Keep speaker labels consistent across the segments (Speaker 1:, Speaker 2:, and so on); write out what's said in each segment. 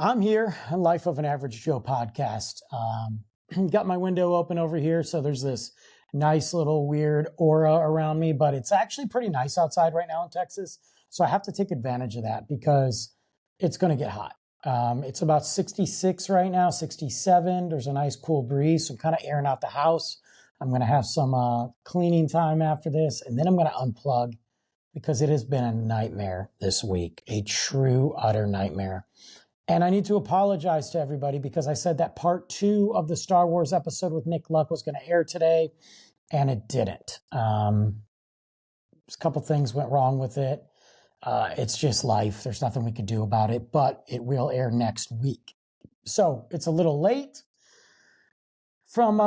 Speaker 1: I'm here on Life of an Average Joe podcast. Got my window open over here, so there's this nice little weird aura around me, but it's actually pretty nice outside right now in Texas. So I have to take advantage of that because it's going to get hot. It's about 66 right now, 67. There's a nice cool breeze, so I'm kind of airing out the house. I'm going to have some cleaning time after this, and then I'm going to unplug because it has been a nightmare this week, a true, utter nightmare. And I need to apologize to everybody because I said that part 2 of the Star Wars episode with Nick Luck was going to air today, and it didn't. A couple things went wrong with it. It's just life. There's nothing we can do about it, but it will air next week. So it's a little late. From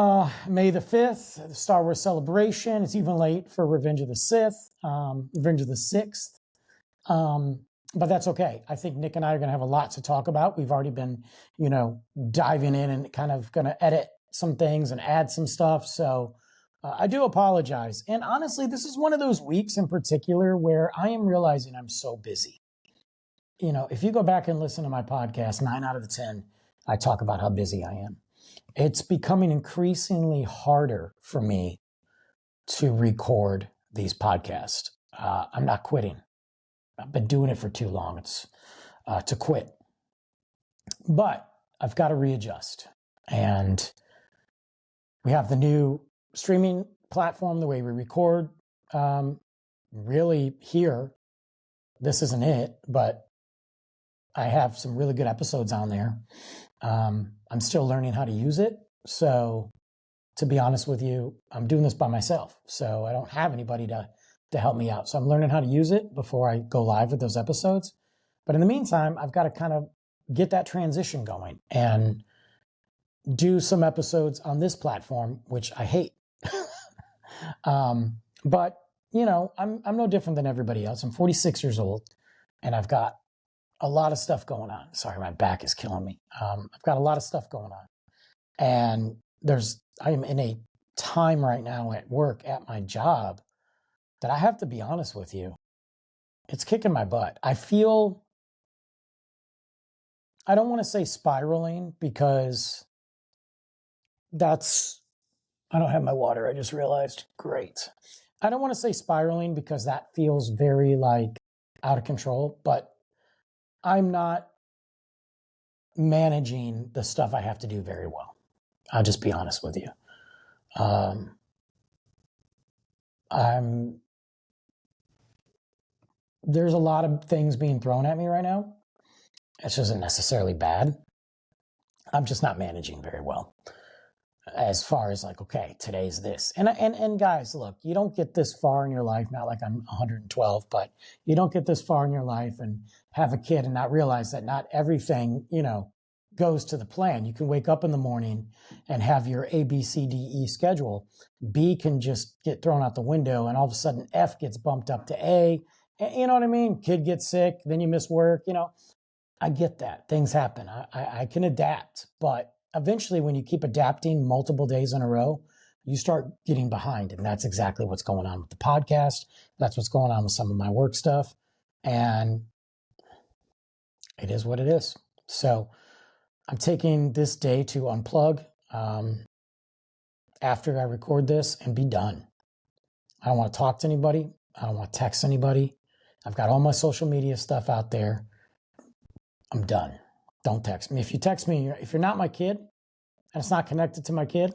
Speaker 1: May the 5th, the Star Wars celebration. It's even late for Revenge of the Sith, Revenge of the 6th. But that's okay. I think Nick and I are going to have a lot to talk about. We've already been, diving in and kind of going to edit some things and add some stuff. So I do apologize. And honestly, this is one of those weeks in particular where I am realizing I'm so busy. If you go back and listen to my podcast, 9 out of the 10, I talk about how busy I am. It's becoming increasingly harder for me to record these podcasts. I'm not quitting. I've been doing it for too long. It's to quit. But I've got to readjust. And we have the new streaming platform, the way we record. Really here, this isn't it, but I have some really good episodes on there. I'm still learning how to use it. So to be honest with you, I'm doing this by myself. So I don't have anybody to help me out. So I'm learning how to use it before I go live with those episodes. But in the meantime, I've got to kind of get that transition going and do some episodes on this platform, which I hate. But I'm no different than everybody else. I'm 46 years old and I've got a lot of stuff going on. Sorry, my back is killing me. I've got a lot of stuff going on. And I am in a time right now at work at my job that I have to be honest with you, it's kicking my butt. I don't want to say spiraling because I don't have my water, I just realized. Great. I don't want to say spiraling because that feels very out of control, but I'm not managing the stuff I have to do very well. I'll just be honest with you. There's a lot of things being thrown at me right now. This isn't necessarily bad. I'm just not managing very well. As far as okay, today's this. And guys, look, you don't get this far in your life, not like I'm 112, but you don't get this far in your life and have a kid and not realize that not everything, goes to the plan. You can wake up in the morning and have your A, B, C, D, E schedule. B can just get thrown out the window and all of a sudden F gets bumped up to A. You know what I mean? Kid gets sick, then you miss work. I get that. Things happen. I can adapt. But eventually when you keep adapting multiple days in a row, you start getting behind. And that's exactly what's going on with the podcast. That's what's going on with some of my work stuff. And it is what it is. So I'm taking this day to unplug after I record this and be done. I don't want to talk to anybody. I don't want to text anybody. I've got all my social media stuff out there. I'm done. Don't text me. If you text me, if you're not my kid and it's not connected to my kid,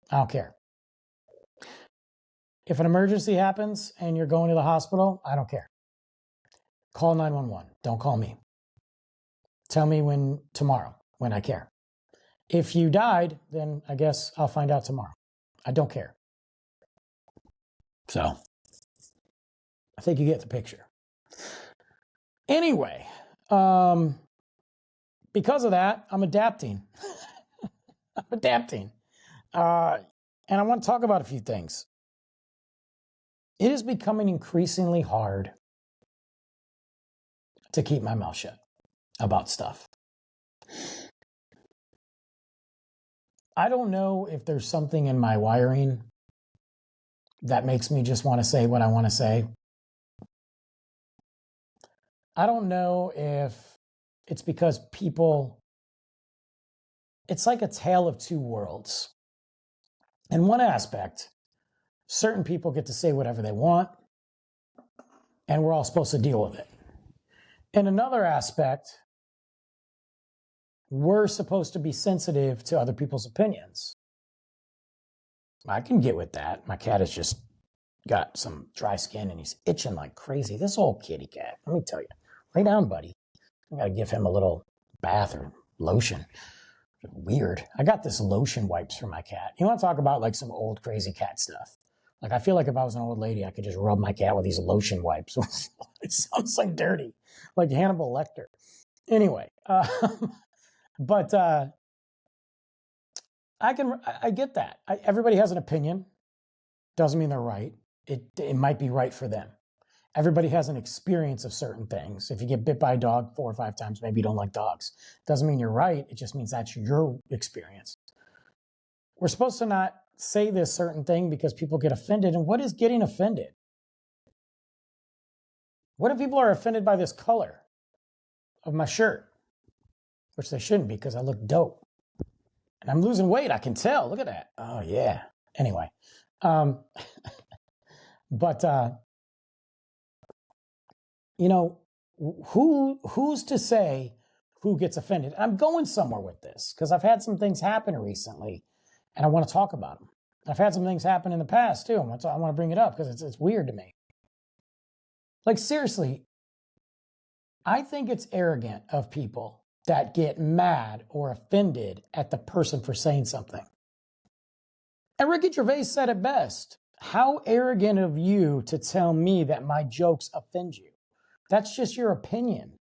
Speaker 1: I don't care. If an emergency happens and you're going to the hospital, I don't care. Call 911. Don't call me. Tell me tomorrow when I care. If you died, then I guess I'll find out tomorrow. I don't care. So I think you get the picture. Anyway, because of that, I'm adapting. I'm adapting. And I want to talk about a few things. It is becoming increasingly hard to keep my mouth shut about stuff. I don't know if there's something in my wiring that makes me just want to say what I want to say. I don't know if it's because people, it's like a tale of two worlds. In one aspect, certain people get to say whatever they want, and we're all supposed to deal with it. In another aspect, we're supposed to be sensitive to other people's opinions. I can get with that. My cat has just got some dry skin and he's itching like crazy. This old kitty cat, let me tell you, lay down, buddy. I got to give him a little bath or lotion. Weird. I got this lotion wipes for my cat. You want to talk about like some old crazy cat stuff? Like I feel like if I was an old lady, I could just rub my cat with these lotion wipes. It sounds like dirty, like Hannibal Lecter. Anyway, but I get that. Everybody has an opinion. Doesn't mean they're right. It might be right for them. Everybody has an experience of certain things. If you get bit by a dog 4 or 5 times, maybe you don't like dogs. Doesn't mean you're right. It just means that's your experience. We're supposed to not say this certain thing because people get offended. And what is getting offended? What if people are offended by this color of my shirt? Which they shouldn't be because I look dope. And I'm losing weight. I can tell. Look at that. Oh, yeah. Anyway. You know, who's to say who gets offended? I'm going somewhere with this because I've had some things happen recently and I want to talk about them. I've had some things happen in the past too. I want to bring it up because it's weird to me. Like seriously, I think it's arrogant of people that get mad or offended at the person for saying something. And Ricky Gervais said it best. How arrogant of you to tell me that my jokes offend you. That's just your opinion.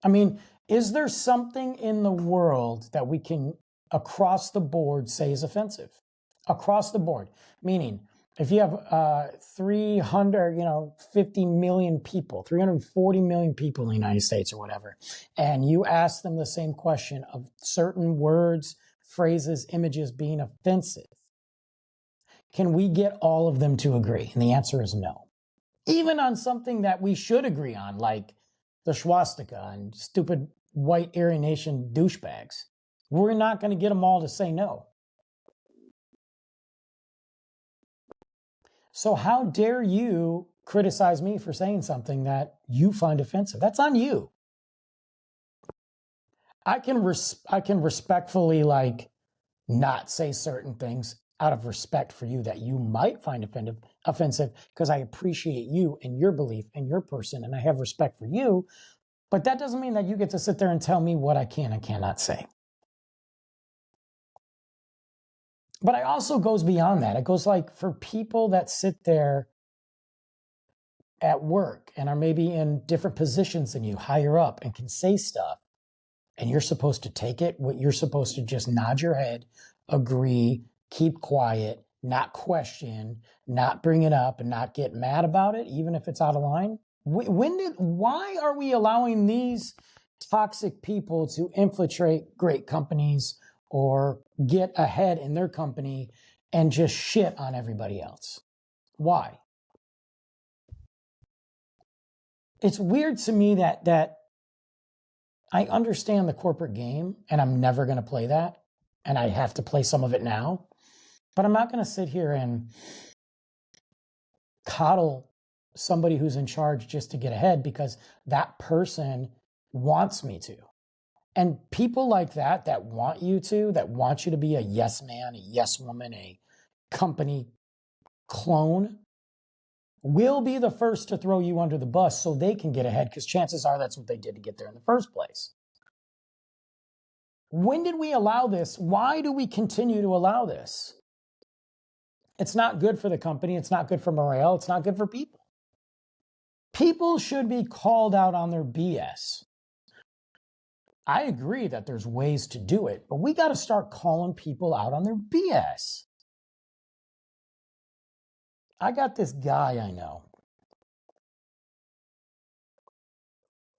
Speaker 1: I mean, is there something in the world that we can, across the board, say is offensive? Across the board. Meaning, if you have 350 million people, 340 million people in the United States or whatever, and you ask them the same question of certain words, phrases, images being offensive, can we get all of them to agree? And the answer is no. Even on something that we should agree on, like the swastika and stupid white Aryan Nation douchebags. We're not going to get them all to say no. So how dare you criticize me for saying something that you find offensive? That's on you. I can respectfully not say certain things out of respect for you that you might find offensive because I appreciate you and your belief and your person and I have respect for you. But that doesn't mean that you get to sit there and tell me what I can and cannot say. But it also goes beyond that. It goes like for people that sit there at work and are maybe in different positions than you, higher up, and can say stuff, and you're supposed to take it, you're supposed to just nod your head, agree, keep quiet, not question, not bring it up, and not get mad about it, even if it's out of line. Why are we allowing these toxic people to infiltrate great companies or get ahead in their company and just shit on everybody else? Why? It's weird to me that I understand the corporate game and I'm never going to play that. And I have to play some of it now. But I'm not going to sit here and coddle somebody who's in charge just to get ahead because that person wants me to. And people like that want you to be a yes man, a yes woman, a company clone, will be the first to throw you under the bus so they can get ahead because chances are that's what they did to get there in the first place. When did we allow this? Why do we continue to allow this? It's not good for the company. It's not good for morale. It's not good for people. People should be called out on their BS. I agree that there's ways to do it, but we got to start calling people out on their BS. I got this guy I know,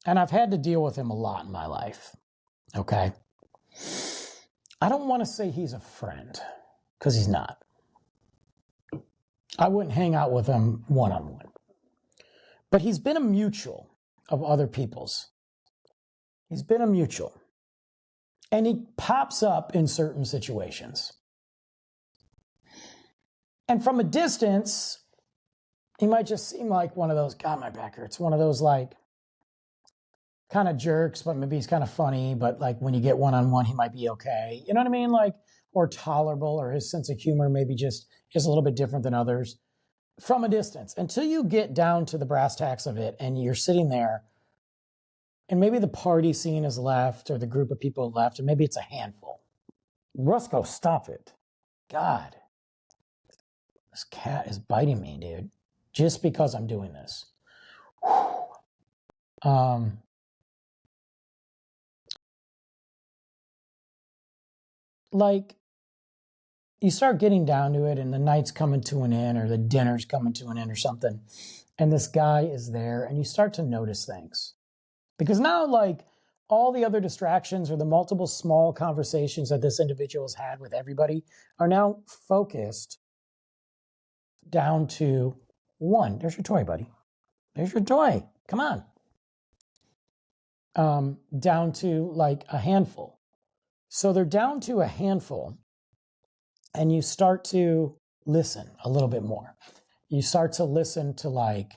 Speaker 1: and I've had to deal with him a lot in my life, okay? I don't want to say he's a friend, because he's not. I wouldn't hang out with him one-on-one. But he's been a mutual. of other people's. He's been a mutual. And he pops up in certain situations. And from a distance, he might just seem like one of those, God, my back hurts, one of those like kind of jerks, but maybe he's kind of funny, but like when you get one-on-one, he might be okay. You know what I mean? Like, or tolerable, or his sense of humor maybe just is a little bit different than others. From a distance, until you get down to the brass tacks of it and you're sitting there and maybe the party scene is left or the group of people left and maybe it's a handful. Roscoe, stop it. God, this cat is biting me, dude, just because I'm doing this. Like, you start getting down to it and the night's coming to an end or the dinner's coming to an end or something, and this guy is there and you start to notice things. Because now, like, all the other distractions or the multiple small conversations that this individual has had with everybody are now focused down to one. There's your toy, buddy. There's your toy. Come on. Down to like a handful. So they're down to a handful, and you start to listen a little bit more. You start to listen to like,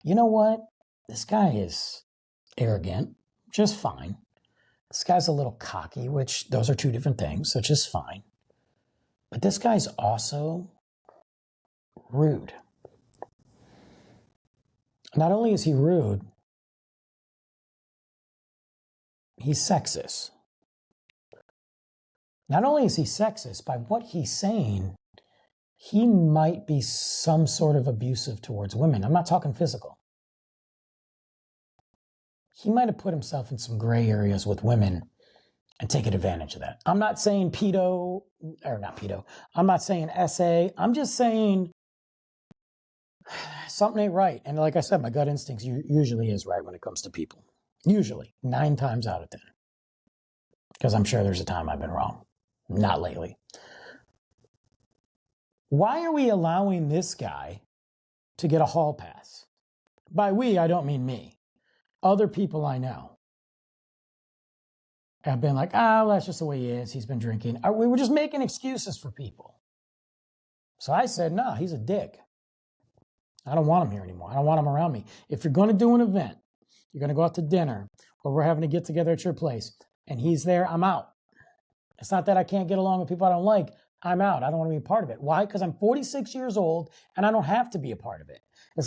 Speaker 1: you know what? This guy is arrogant, just fine. This guy's a little cocky, which those are two different things, so just fine. But this guy's also rude. Not only is he rude, he's sexist. Not only is he sexist, by what he's saying, he might be some sort of abusive towards women. I'm not talking physical. He might have put himself in some gray areas with women and taken advantage of that. I'm not saying pedo, or not pedo. I'm not saying SA. I'm just saying something ain't right. And like I said, my gut instincts usually is right when it comes to people. Usually, 9 times out of 10. Because I'm sure there's a time I've been wrong. Not lately. Why are we allowing this guy to get a hall pass? By we, I don't mean me. Other people I know have been like, oh, that's just the way he is. He's been drinking. We were just making excuses for people. So I said, no, he's a dick. I don't want him here anymore. I don't want him around me. If you're going to do an event, you're going to go out to dinner, or we're having to get together at your place, and he's there, I'm out. It's not that I can't get along with people I don't like. I'm out. I don't want to be a part of it. Why? Because I'm 46 years old, and I don't have to be a part of it.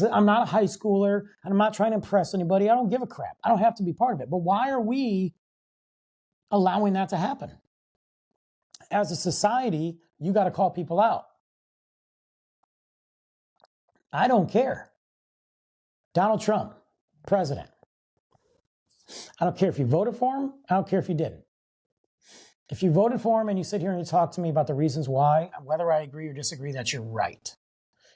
Speaker 1: I'm not a high schooler, and I'm not trying to impress anybody. I don't give a crap. I don't have to be part of it. But why are we allowing that to happen? As a society, you got to call people out. I don't care. Donald Trump, president. I don't care if you voted for him. I don't care if you didn't. If you voted for him and you sit here and you talk to me about the reasons why, whether I agree or disagree, that's your right.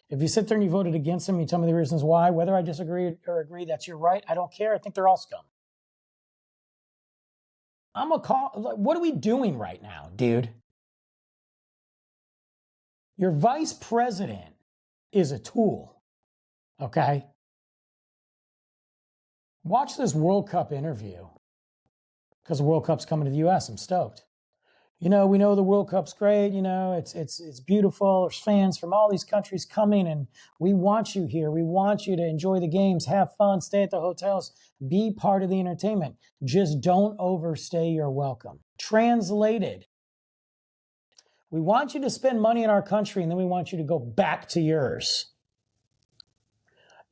Speaker 1: If you sit there and you voted against him, you tell me the reasons why, whether I disagree or agree, that's your right. I don't care. I think they're all scum. What are we doing right now, dude? Your vice president is a tool, okay? Watch this World Cup interview, because the World Cup's coming to the U.S. I'm stoked. You know, we know the World Cup's great. You know, it's beautiful. There's fans from all these countries coming, and we want you here. We want you to enjoy the games, have fun, stay at the hotels, be part of the entertainment. Just don't overstay your welcome. Translated, we want you to spend money in our country, and then we want you to go back to yours.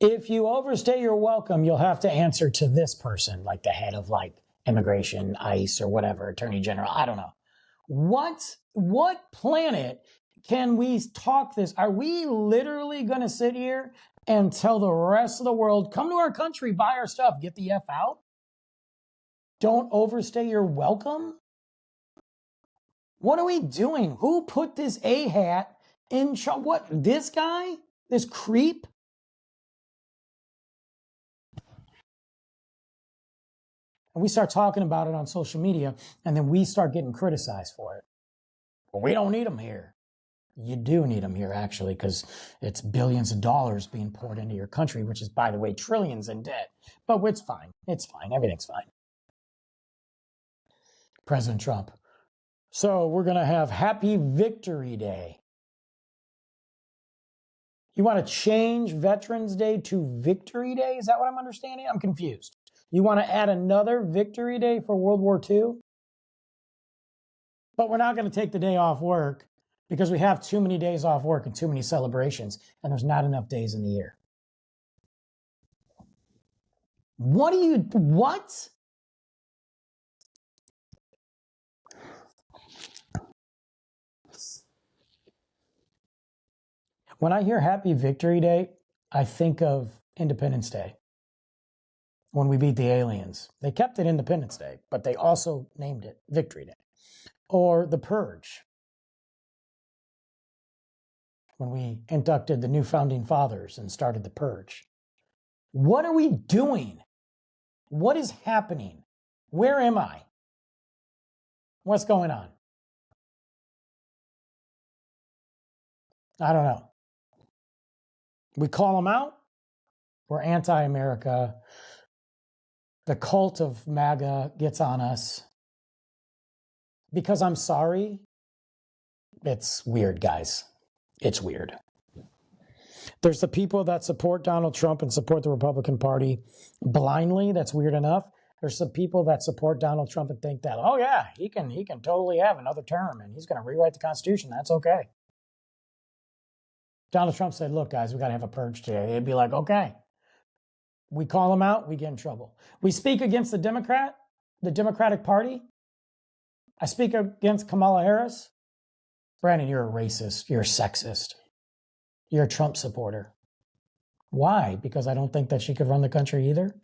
Speaker 1: If you overstay your welcome, you'll have to answer to this person, like the head of like immigration, ICE, or whatever, attorney general. I don't know. What planet can we talk this? Are we literally going to sit here and tell the rest of the world, come to our country, buy our stuff, get the F out? Don't overstay your welcome? What are we doing? Who put this A-hat in charge? What, this guy? This creep? And we start talking about it on social media, and then we start getting criticized for it. Well, we don't need them here. You do need them here, actually, because it's billions of dollars being poured into your country, which is, by the way, trillions in debt. But it's fine. It's fine. Everything's fine. President Trump. So we're going to have Happy Victory Day. You want to change Veterans Day to Victory Day? Is that what I'm understanding? I'm confused. You want to add another Victory Day for World War II? But we're not going to take the day off work because we have too many days off work and too many celebrations, and there's not enough days in the year. What? When I hear Happy Victory Day, I think of Independence Day. When we beat the aliens. They kept it Independence Day, but they also named it Victory Day. Or the Purge. When we inducted the new founding fathers and started the Purge. What are we doing? What is happening? Where am I? What's going on? I don't know. We call them out. We're anti-America. The cult of MAGA gets on us. Because I'm sorry, it's weird, guys. It's weird. There's the people that support Donald Trump and support the Republican Party blindly. That's weird enough. There's some people that support Donald Trump and think that, oh yeah, he can totally have another term and he's going to rewrite the Constitution. That's okay. Donald Trump said, look, guys, we got to have a purge today. They'd be like, okay. We call them out, we get in trouble. We speak against the Democratic Party. I speak against Kamala Harris. Brandon, you're a racist. You're a sexist. You're a Trump supporter. Why? Because I don't think that she could run the country either.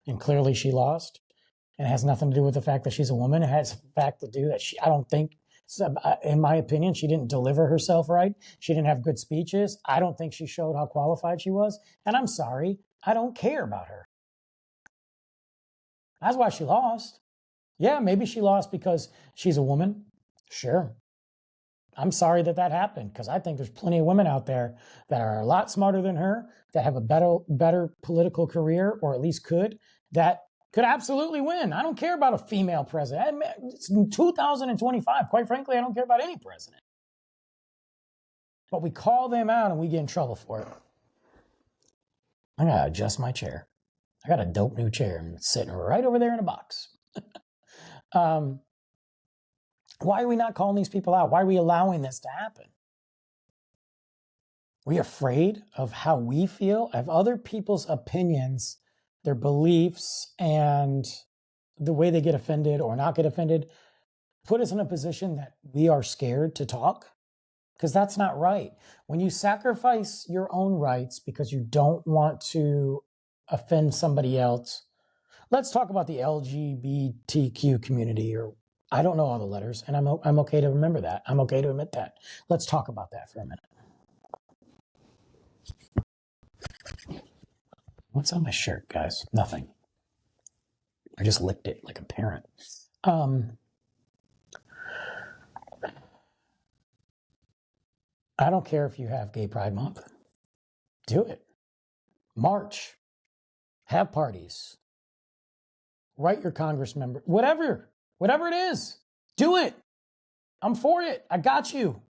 Speaker 1: And clearly she lost. And it has nothing to do with the fact that she's a woman. It has the fact to do that I don't think, in my opinion, she didn't deliver herself right. She didn't have good speeches. I don't think she showed how qualified she was. And I'm sorry, I don't care about her. That's why she lost. Yeah, maybe she lost because she's a woman. Sure. I'm sorry that happened because I think there's plenty of women out there that are a lot smarter than her, that have a better political career, or at least that could absolutely win. I don't care about a female president. It's 2025. Quite frankly, I don't care about any president. But we call them out and we get in trouble for it. I got to adjust my chair. I got a dope new chair. I'm sitting right over there in a box. Why are we not calling these people out? Why are we allowing this to happen? Are we afraid of how we feel, of other people's opinions, their beliefs, and the way they get offended or not get offended, put us in a position that we are scared to talk? Because that's not right. When you sacrifice your own rights because you don't want to offend somebody else, let's talk about the LGBTQ community, or I don't know all the letters, and I'm okay to remember that. I'm okay to admit that. Let's talk about that for a minute. What's on my shirt, guys? Nothing. I just licked it like a parent. I don't care if you have Gay Pride Month. Do it. March. Have parties. Write your Congress member. Whatever it is, do it. I'm for it. I got you.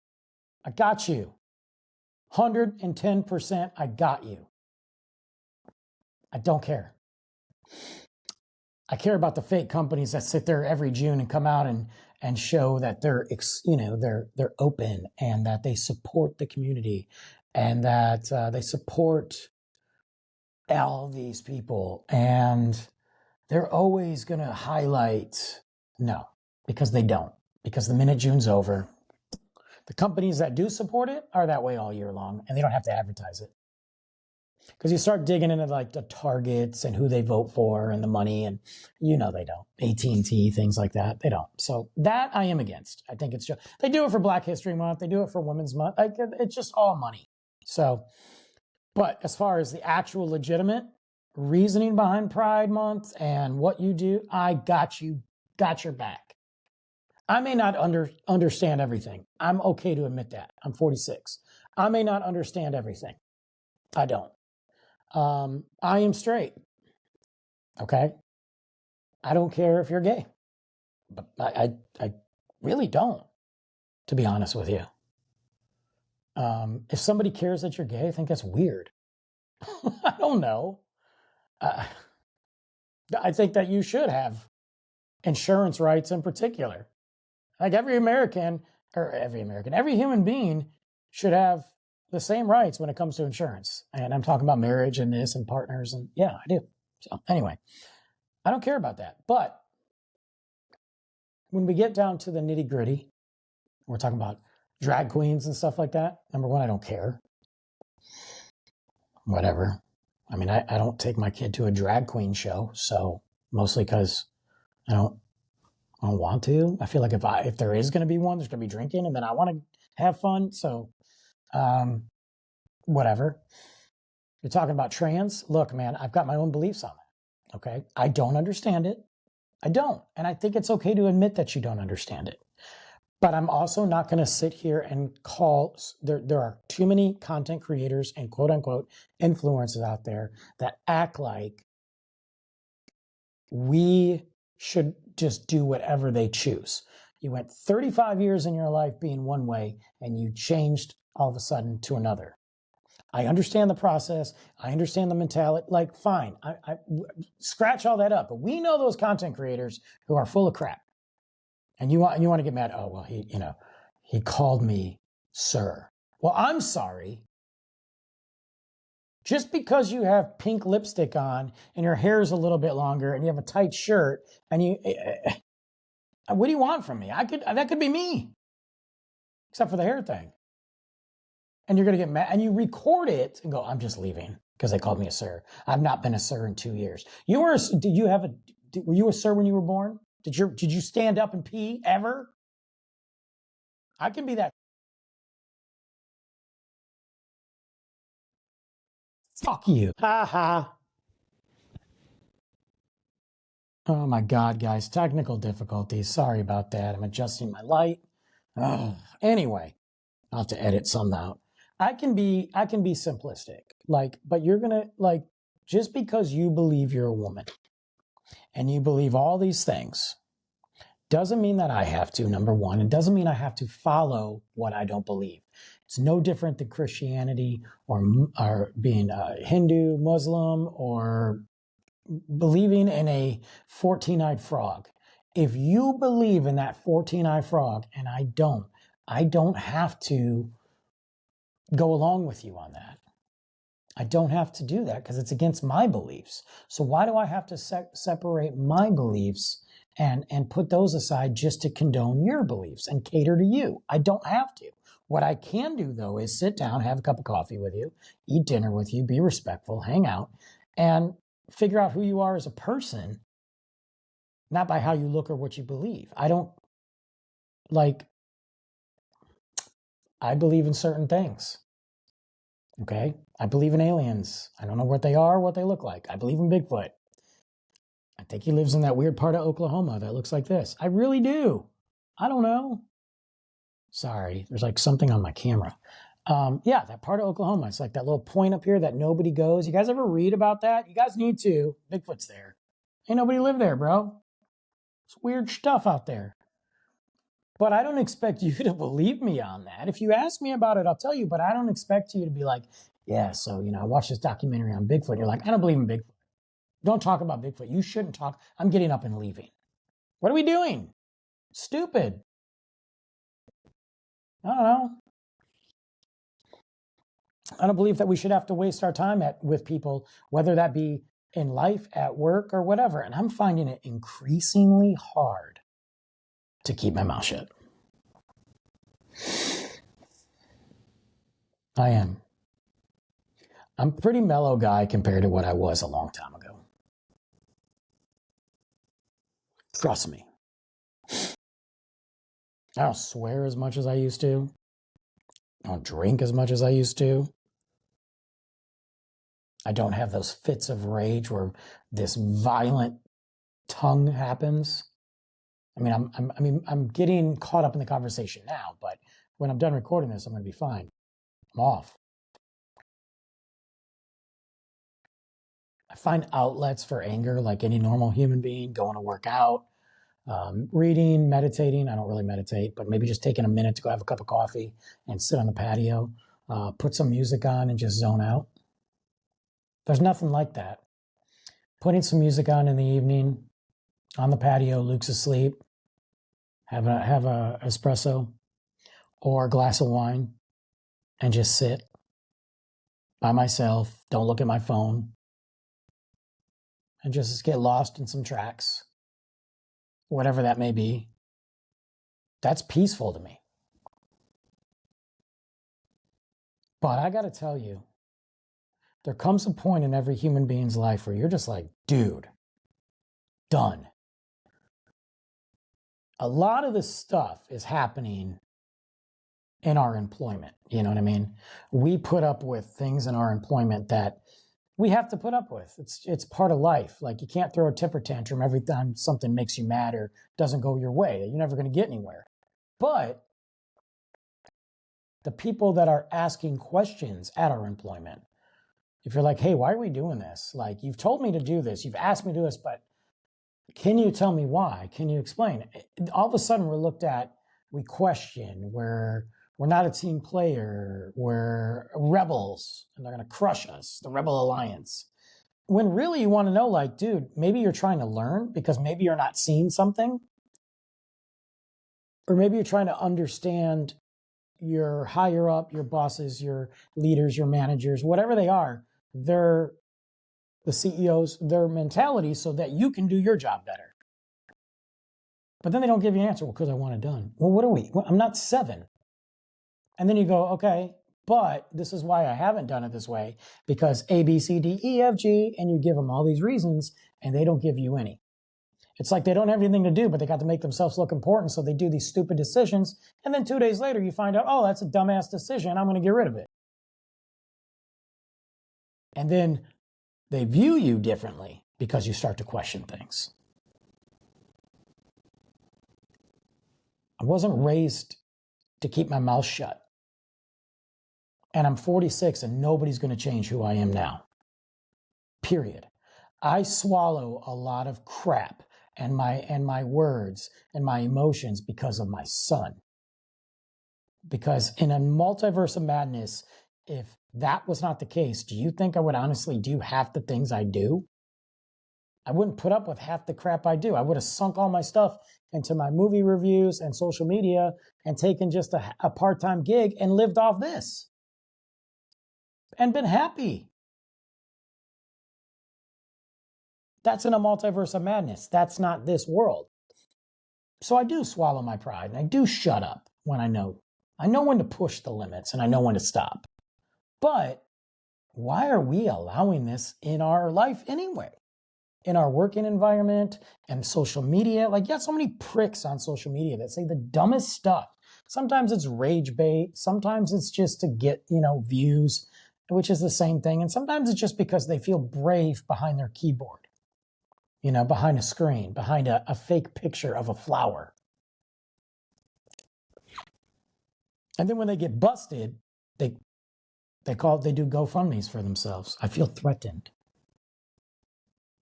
Speaker 1: 110%, I got you. I don't care. I care about the fake companies that sit there every June and come out and show that they're open and that they support the community and that they support all these people, and they're always going to highlight. No, because they don't. Because the minute June's over, the companies that do support it are that way all year long, and they don't have to advertise it. Because you start digging into like the targets and who they vote for and the money, and they don't. AT&T, things like that, they don't. So that I am against. I think it's just, they do it for Black History Month, they do it for Women's Month. It's just all money. So, but as far as the actual legitimate reasoning behind Pride Month and what you do, I got you. Got your back. I may not understand everything. I'm okay to admit that. I'm 46. I may not understand everything. I don't. I am straight. Okay? I don't care if you're gay. But I really don't, to be honest with you. If somebody cares that you're gay, I think that's weird. I don't know. I think that you should have insurance rights in particular. Like every human being should have the same rights when it comes to insurance. And I'm talking about marriage and this and partners. And yeah, I do. So anyway, I don't care about that. But when we get down to the nitty gritty, we're talking about drag queens and stuff like that. Number one, I don't care. Whatever. I mean, I don't take my kid to a drag queen show. So mostly because I don't want to. I feel like if there is going to be one, there's going to be drinking, and then I want to have fun. So, whatever. You're talking about trans. Look, man, I've got my own beliefs on that. Okay. I don't understand it. I don't. And I think it's okay to admit that you don't understand it. But I'm also not going to sit here and call, there are too many content creators and quote unquote influencers out there that act like we should just do whatever they choose. You went 35 years in your life being one way and you changed all of a sudden to another. I understand the process. I understand the mentality. Like, fine, I scratch all that up. But we know those content creators who are full of crap. And you want to get mad. Oh, well, he called me sir. Well, I'm sorry. Just because you have pink lipstick on and your hair is a little bit longer and you have a tight shirt and what do you want from me? That could be me, except for the hair thing. And you're going to get mad and you record it and go, I'm just leaving because they called me a sir. I've not been a sir in 2 years. Were you a sir when you were born? Did you stand up and pee ever? I can be that. Fuck you. Ha ha. Oh my God, guys. Technical difficulties. Sorry about that. I'm adjusting my light. Anyway, I'll have to edit some out. I can be simplistic. But you're gonna just because you believe you're a woman and you believe all these things doesn't mean that I have to, number one. It doesn't mean I have to follow what I don't believe. It's no different than Christianity or being a Hindu, Muslim, or believing in a 14-eyed frog. If you believe in that 14-eyed frog and I don't have to go along with you on that. I don't have to do that because it's against my beliefs. So why do I have to separate my beliefs and put those aside just to condone your beliefs and cater to you? I don't have to. What I can do, though, is sit down, have a cup of coffee with you, eat dinner with you, be respectful, hang out, and figure out who you are as a person, not by how you look or what you believe. I believe in certain things. Okay? I believe in aliens. I don't know what they are, what they look like. I believe in Bigfoot. I think he lives in that weird part of Oklahoma that looks like this. I really do. I don't know. Sorry, there's something on my camera. Yeah, that part of Oklahoma. It's like that little point up here that nobody goes. You guys ever read about that? You guys need to. Bigfoot's there. Ain't nobody live there, bro. It's weird stuff out there. But I don't expect you to believe me on that. If you ask me about it, I'll tell you, but I don't expect you to be like, yeah, so, I watched this documentary on Bigfoot. You're like, I don't believe in Bigfoot. Don't talk about Bigfoot. You shouldn't talk. I'm getting up and leaving. What are we doing? Stupid. I don't know. I don't believe that we should have to waste our time with people, whether that be in life, at work, or whatever. And I'm finding it increasingly hard to keep my mouth shut. I am. I'm a pretty mellow guy compared to what I was a long time ago. Trust me. I don't swear as much as I used to. I don't drink as much as I used to. I don't have those fits of rage where this violent tongue happens. I mean, I'm getting caught up in the conversation now, but when I'm done recording this, I'm going to be fine. I'm off. I find outlets for anger like any normal human being, going to work out, reading, meditating. I don't really meditate, but maybe just taking a minute to go have a cup of coffee and sit on the patio, put some music on and just zone out. There's nothing like that. Putting some music on in the evening on the patio, Luke's asleep, have a espresso or a glass of wine and just sit by myself, don't look at my phone, and just get lost in some tracks, whatever that may be. That's peaceful to me. But I got to tell you, there comes a point in every human being's life where you're just like, dude, done. A lot of this stuff is happening in our employment. You know what I mean? We put up with things in our employment that we have to put up with. It's part of life. Like, you can't throw a temper tantrum every time something makes you mad or doesn't go your way. You're never going to get anywhere. But the people that are asking questions at our employment, if you're like, hey, why are we doing this? Like, you've told me to do this. You've asked me to do this, but can you tell me why? Can you explain? All of a sudden we're looked at, we question, we're not a team player, we're rebels, and they're going to crush us, the Rebel Alliance. When really you want to know, like, dude, maybe you're trying to learn because maybe you're not seeing something. Or maybe you're trying to understand your higher up, your bosses, your leaders, your managers, whatever they are, they're the CEOs, their mentality so that you can do your job better. But then they don't give you an answer. Well, because I want it done. Well, what are we? Well, I'm not 7. And then you go, okay, but this is why I haven't done it this way, because A, B, C, D, E, F, G, and you give them all these reasons and they don't give you any. It's like they don't have anything to do, but they got to make themselves look important, so they do these stupid decisions, and then 2 days later you find out, oh, that's a dumbass decision, I'm going to get rid of it. And then they view you differently because you start to question things. I wasn't raised to keep my mouth shut. And I'm 46 and nobody's going to change who I am now. Period. I swallow a lot of crap and my words and my emotions because of my son. Because in a multiverse of madness, if that was not the case, do you think I would honestly do half the things I do? I wouldn't put up with half the crap I do. I would have sunk all my stuff into my movie reviews and social media and taken just a part-time gig and lived off this. And been happy. That's in a multiverse of madness. That's not this world. So I do swallow my pride and I do shut up when I know. I know when to push the limits and I know when to stop. But why are we allowing this in our life anyway? In our working environment and social media? Like, you got so many pricks on social media that say the dumbest stuff. Sometimes it's rage bait. Sometimes it's just to get, views, which is the same thing. And sometimes it's just because they feel brave behind their keyboard, behind a screen, behind a fake picture of a flower. And then when they get busted, they do GoFundMes for themselves. I feel threatened.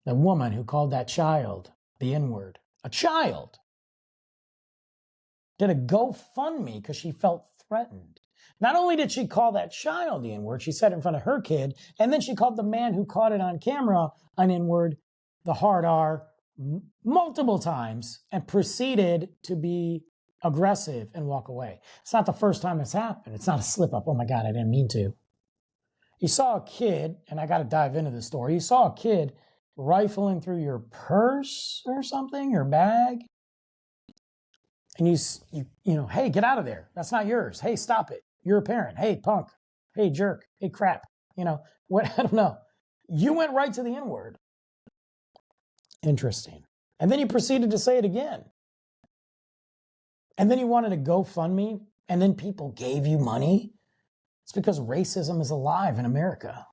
Speaker 1: The woman who called that child the N-word, a child, did a GoFundMe because she felt threatened. Not only did she call that child the N-word, she said it in front of her kid, and then she called the man who caught it on camera an N-word, the hard R, multiple times, and proceeded to be aggressive and walk away. It's not the first time it's happened. It's not a slip up. Oh my God, I didn't mean to. You saw a kid, and I got to dive into the story. You saw a kid rifling through your purse or something, your bag. And you hey, get out of there. That's not yours. Hey, stop it. You're a parent. Hey, punk. Hey, jerk. Hey, crap. What? I don't know. You went right to the N-word. Interesting. And then you proceeded to say it again. And then you wanted to GoFundMe, and then people gave you money. It's because racism is alive in America.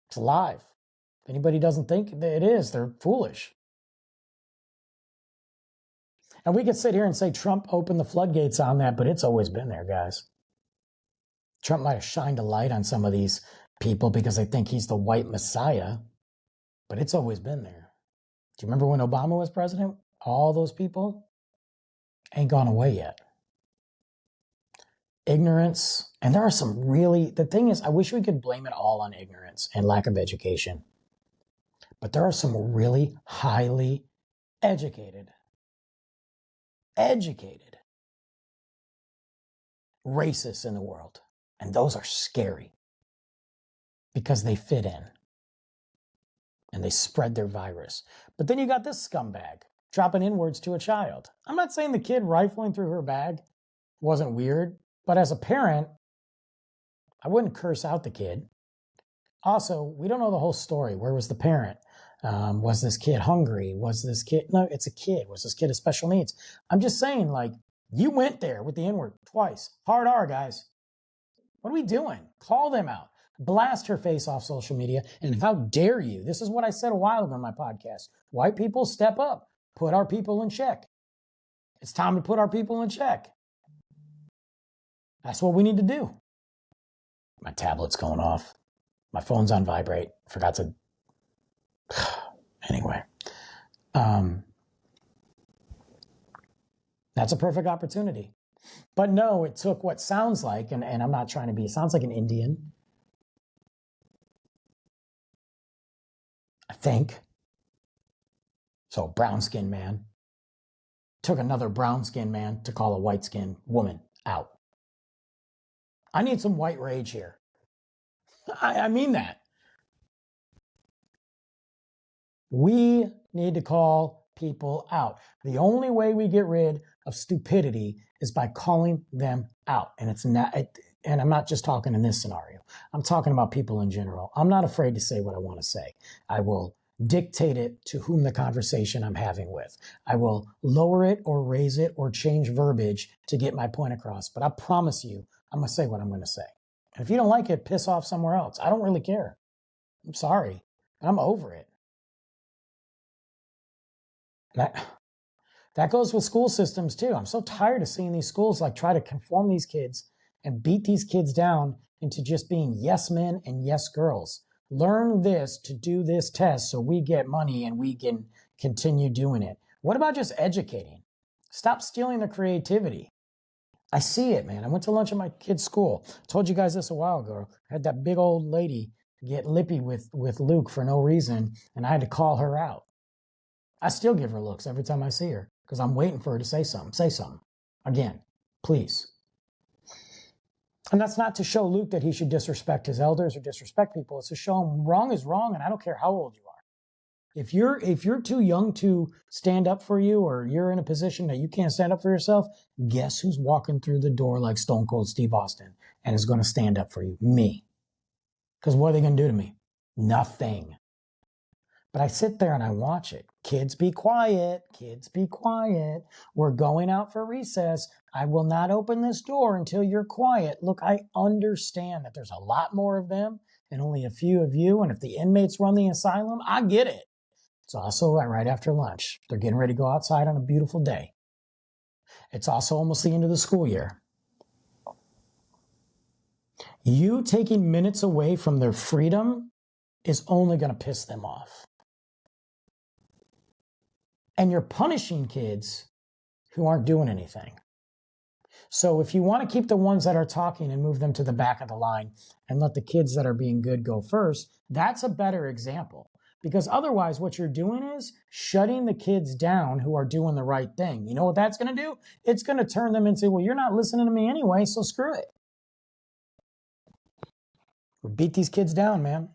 Speaker 1: It's alive. If anybody doesn't think that it is, they're foolish. And we could sit here and say Trump opened the floodgates on that, but it's always been there, guys. Trump might have shined a light on some of these people because they think he's the white messiah. but it's always been there. Do you remember when Obama was president? All those people ain't gone away yet. Ignorance, and there are some really, the thing is, I wish we could blame it all on ignorance and lack of education. But there are some really highly educated racists in the world. And those are scary because they fit in and they spread their virus. But then you got this scumbag dropping N-words to a child. I'm not saying the kid rifling through her bag wasn't weird, but as a parent, I wouldn't curse out the kid. Also, we don't know the whole story. Where was the parent? Was this kid hungry? Was this kid, no, it's a kid. Was this kid with special needs? I'm just saying, like, you went there with the N-word twice. Hard R, guys. What are we doing? Call them out. Blast her face off social media. And how dare you? This is what I said a while ago on my podcast. White people, step up. Put our people in check. It's time to put our people in check. That's what we need to do. My tablet's going off. My phone's on vibrate. Forgot to... Anyway. That's a perfect opportunity. But no, it took what sounds like, and I'm not trying to be, it sounds like an Indian. I think. So, brown-skinned man. Took another brown-skinned man to call a white-skinned woman out. I need some white rage here. I mean that. We need to call people out. The only way we get rid of stupidity is by calling them out. And it's not, and I'm not just talking in this scenario. I'm talking about people in general. I'm not afraid to say what I want to say. I will dictate it to whom the conversation I'm having with. I will lower it or raise it or change verbiage to get my point across. But I promise you, I'm going to say what I'm going to say. And if you don't like it, piss off somewhere else. I don't really care. I'm sorry. I'm over it. That goes with school systems too. I'm so tired of seeing these schools like try to conform these kids and beat these kids down into just being yes men and yes girls. Learn this to do this test so we get money and we can continue doing it. What about just educating? Stop stealing the creativity. I see it, man. I went to lunch at my kid's school. I told you guys this a while ago. I had that big old lady get lippy with Luke for no reason, and I had to call her out. I still give her looks every time I see her because I'm waiting for her to say something. Say something. Again, please. And that's not to show Luke that he should disrespect his elders or disrespect people. It's to show him wrong is wrong, and I don't care how old you are. If you're too young to stand up for you, or you're in a position that you can't stand up for yourself, guess who's walking through the door like Stone Cold Steve Austin and is going to stand up for you? Me. Because what are they going to do to me? Nothing. But I sit there and I watch it. Kids, be quiet. Kids, be quiet. We're going out for recess. I will not open this door until you're quiet. Look, I understand that there's a lot more of them and only a few of you. And if the inmates run the asylum, I get it. It's also right after lunch. They're getting ready to go outside on a beautiful day. It's also almost the end of the school year. You taking minutes away from their freedom is only going to piss them off. And you're punishing kids who aren't doing anything. So if you want to keep the ones that are talking and move them to the back of the line and let the kids that are being good go first, that's a better example. Because otherwise what you're doing is shutting the kids down who are doing the right thing. You know what that's going to do? It's going to turn them into, well, you're not listening to me anyway, so screw it. We beat these kids down, man.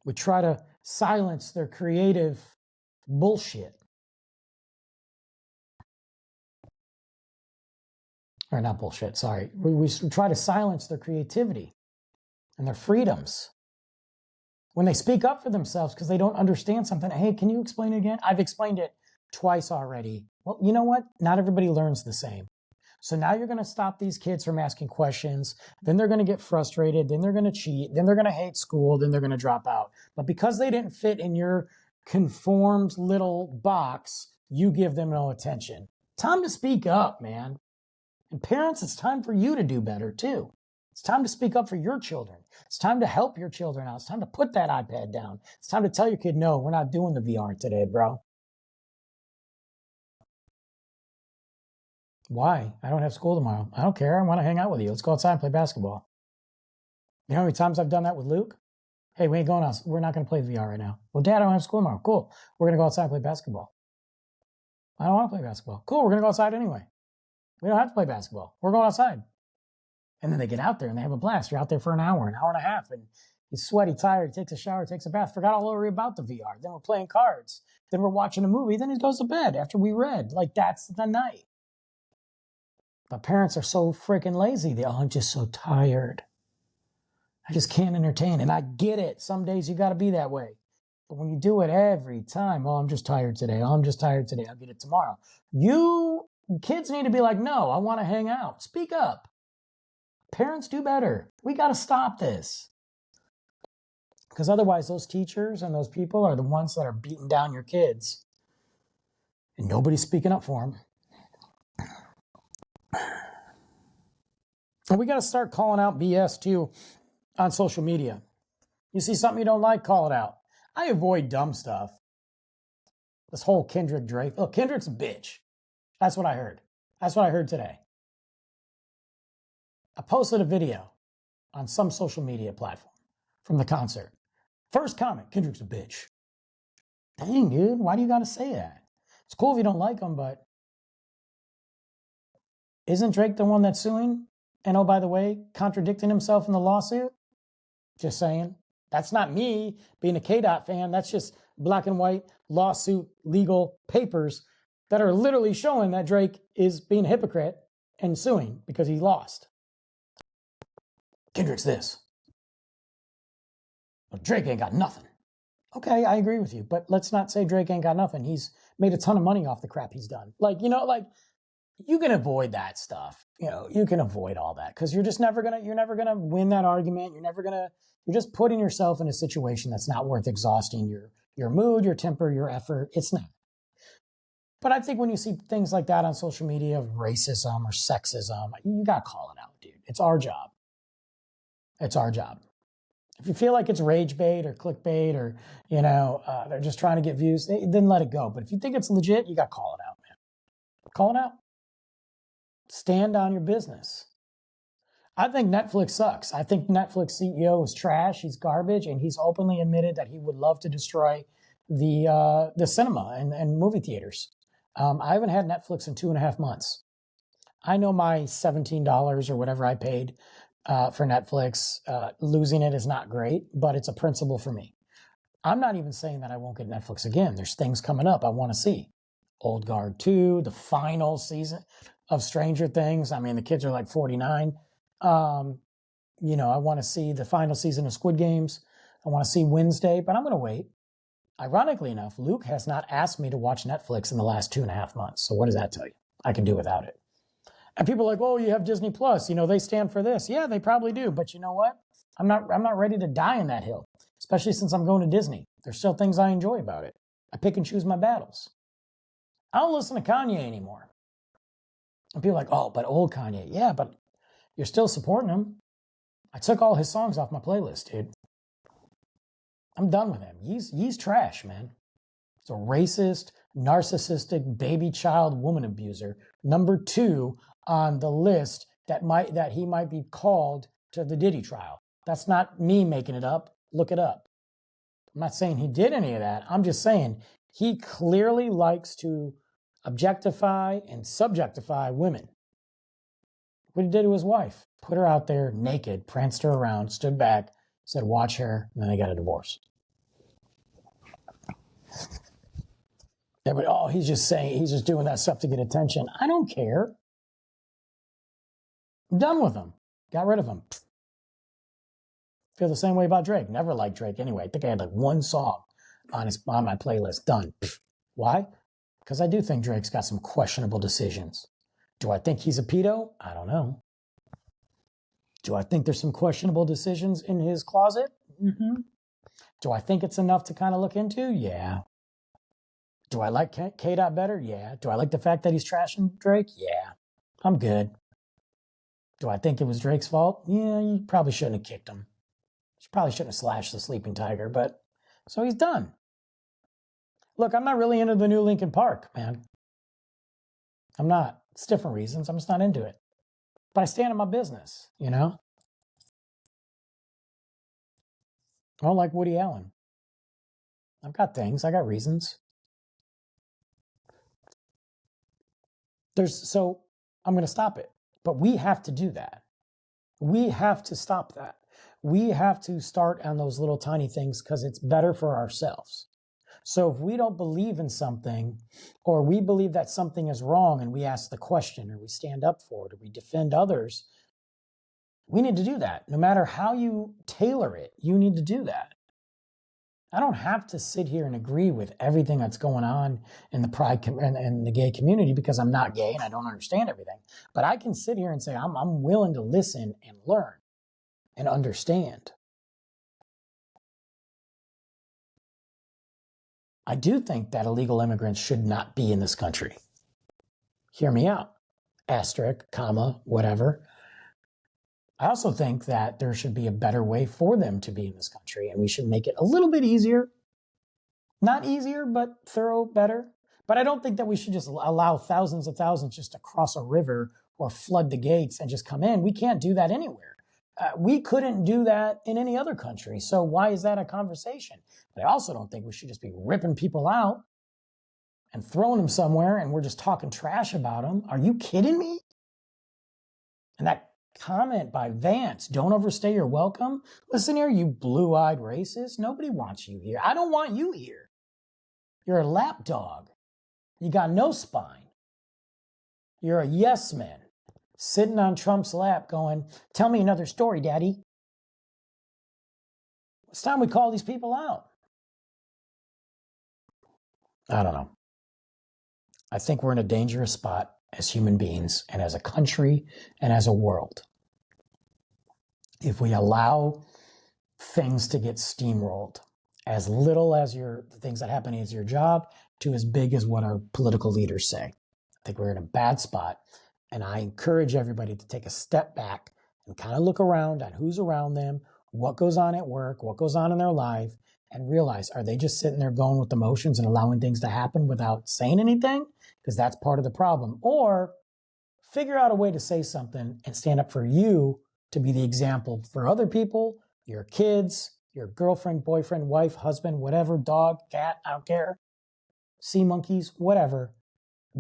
Speaker 1: We try to silence their creative bullshit. Or not bullshit, sorry. We try to silence their creativity and their freedoms. When they speak up for themselves because they don't understand something, hey, can you explain it again? I've explained it twice already. Well, you know what? Not everybody learns the same. So now you're going to stop these kids from asking questions. Then they're going to get frustrated. Then they're going to cheat. Then they're going to hate school. Then they're going to drop out. But because they didn't fit in your conformed little box, you give them no attention. Time to speak up, man. And parents, it's time for you to do better too. It's time to speak up for your children. It's time to help your children out. It's time to put that iPad down. It's time to tell your kid, no, we're not doing the VR today, bro. Why? I don't have school tomorrow. I don't care. I want to hang out with you. Let's go outside and play basketball. You know how many times I've done that with Luke? Hey, we ain't going out. We're not going to play VR right now. Well, Dad, I don't have school tomorrow. Cool. We're going to go outside and play basketball. I don't want to play basketball. Cool. We're going to go outside anyway. We don't have to play basketball. We're going outside. And then they get out there and they have a blast. You're out there for an hour and a half. And he's sweaty, tired, he takes a shower, takes a bath, forgot all over about the VR. Then we're playing cards. Then we're watching a movie. Then he goes to bed after we read. Like, that's the night. But parents are so freaking lazy. I'm just so tired. I just can't entertain. And I get it. Some days you got to be that way. But when you do it every time, I'm just tired today. I'm just tired today. I'll get it tomorrow. Kids need to be like, no, I want to hang out. Speak up. Parents do better. We got to stop this. Because otherwise those teachers and those people are the ones that are beating down your kids. And nobody's speaking up for them. And we got to start calling out BS too on social media. You see something you don't like, call it out. I avoid dumb stuff. This whole Kendrick Drake. Look, Kendrick's a bitch. That's what I heard. That's what I heard today. I posted a video on some social media platform from the concert. First comment, Kendrick's a bitch. Dang, dude, why do you got to say that? It's cool if you don't like him, but isn't Drake the one that's suing? And oh, by the way, contradicting himself in the lawsuit? Just saying. That's not me being a K-Dot fan. That's just black and white lawsuit legal papers that are literally showing that Drake is being a hypocrite and suing because he lost. Kendrick's this. Well, Drake ain't got nothing. Okay, I agree with you, but let's not say Drake ain't got nothing. He's made a ton of money off the crap he's done. You can avoid that stuff. You can avoid all that because you're never gonna win that argument. You're just putting yourself in a situation that's not worth exhausting your mood, your temper, your effort. It's not. But I think when you see things like that on social media of racism or sexism, you gotta call it out, dude. It's our job. It's our job. If you feel like it's rage bait or clickbait or, they're just trying to get views, then let it go. But if you think it's legit, you got to call it out, man. Call it out. Stand on your business. I think Netflix sucks. I think Netflix CEO is trash. He's garbage. And he's openly admitted that he would love to destroy the cinema and movie theaters. I haven't had Netflix in 2.5 months. I know my $17 or whatever I paid for Netflix, losing it is not great, but it's a principle for me. I'm not even saying that I won't get Netflix again. There's things coming up I want to see. Old Guard 2, the final season of Stranger Things. I mean, the kids are like 49. I want to see the final season of Squid Games. I want to see Wednesday, but I'm going to wait. Ironically enough, Luke has not asked me to watch Netflix in the last 2.5 months. So what does that tell you? I can do without it. And people are like, oh, you have Disney Plus. They stand for this. Yeah, they probably do. But you know what? I'm not ready to die in that hill, especially since I'm going to Disney. There's still things I enjoy about it. I pick and choose my battles. I don't listen to Kanye anymore. And people are like, oh, but old Kanye. Yeah, but you're still supporting him. I took all his songs off my playlist, dude. I'm done with him. He's trash, man. He's a racist, narcissistic, baby child woman abuser. Number 2 on the list that he might be called to the Diddy trial. That's not me making it up. Look it up. I'm not saying he did any of that. I'm just saying he clearly likes to objectify and subjectify women. What he did to his wife, put her out there naked, pranced her around, stood back, said, watch her, and then they got a divorce. Everybody, he's just doing that stuff to get attention. I don't care. I'm done with him. Got rid of him. Feel the same way about Drake. Never liked Drake anyway. I think I had like one song on my playlist. Done. Why? Because I do think Drake's got some questionable decisions. Do I think he's a pedo? I don't know. Do I think there's some questionable decisions in his closet? Mm-hmm. Do I think it's enough to kind of look into? Yeah. Do I like K-Dot better? Yeah. Do I like the fact that he's trashing Drake? Yeah. I'm good. Do I think it was Drake's fault? Yeah, you probably shouldn't have kicked him. You probably shouldn't have slashed the sleeping tiger, but so he's done. Look, I'm not really into the new Linkin Park, man. I'm not. It's different reasons. I'm just not into it. But I stand in my business, you know? I don't like Woody Allen. I've got things. I got reasons. So I'm going to stop it. But we have to do that. We have to stop that. We have to start on those little tiny things because it's better for ourselves. So if we don't believe in something, or we believe that something is wrong and we ask the question, or we stand up for it, or we defend others, we need to do that. No matter how you tailor it, you need to do that. I don't have to sit here and agree with everything that's going on in the pride and the gay community because I'm not gay and I don't understand everything. But I can sit here and say I'm willing to listen and learn and understand. I do think that illegal immigrants should not be in this country. Hear me out. Asterisk, comma, whatever. I also think that there should be a better way for them to be in this country, and we should make it a little bit easier. Not easier, but thorough, better. But I don't think that we should just allow thousands of thousands just to cross a river or flood the gates and just come in. We can't do that anywhere. We couldn't do that in any other country. So why is that a conversation? But I also don't think we should just be ripping people out and throwing them somewhere and we're just talking trash about them. Are you kidding me? And that comment by Vance, don't overstay your welcome. Listen here, you blue-eyed racist. Nobody wants you here. I don't want you here. You're a lapdog. You got no spine. You're a yes man sitting on Trump's lap going, tell me another story, Daddy. It's time we call these people out. I don't know. I think we're in a dangerous spot as human beings and as a country and as a world. If we allow things to get steamrolled, as little as the things that happen as your job to as big as what our political leaders say. I think we're in a bad spot. And I encourage everybody to take a step back and kind of look around at who's around them, what goes on at work, what goes on in their life, and realize, are they just sitting there going with the motions and allowing things to happen without saying anything? Because that's part of the problem. Or figure out a way to say something and stand up for you to be the example for other people, your kids, your girlfriend, boyfriend, wife, husband, whatever, dog, cat, I don't care, sea monkeys, whatever.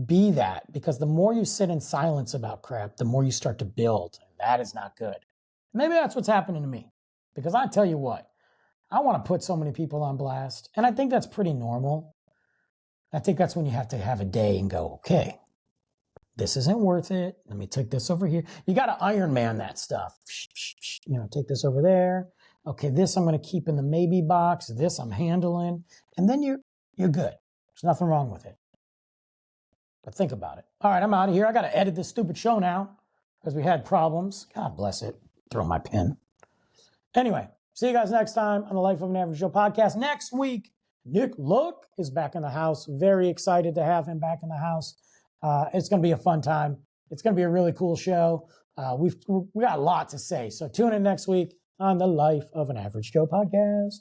Speaker 1: Be that, because the more you sit in silence about crap, the more you start to build. And that is not good. Maybe that's what's happening to me. Because I tell you what, I want to put so many people on blast. And I think that's pretty normal. I think that's when you have to have a day and go, okay, this isn't worth it. Let me take this over here. You got to Iron Man that stuff. Take this over there. Okay, this I'm going to keep in the maybe box. This I'm handling. And then you're good. There's nothing wrong with it. But think about it. All right, I'm out of here. I got to edit this stupid show now because we had problems. God bless it. Throw my pen. Anyway, see you guys next time on the Life of an Average Joe podcast. Next week, Nick Look is back in the house. Very excited to have him back in the house. It's going to be a fun time. It's going to be a really cool show. We got a lot to say. So tune in next week on the Life of an Average Joe podcast.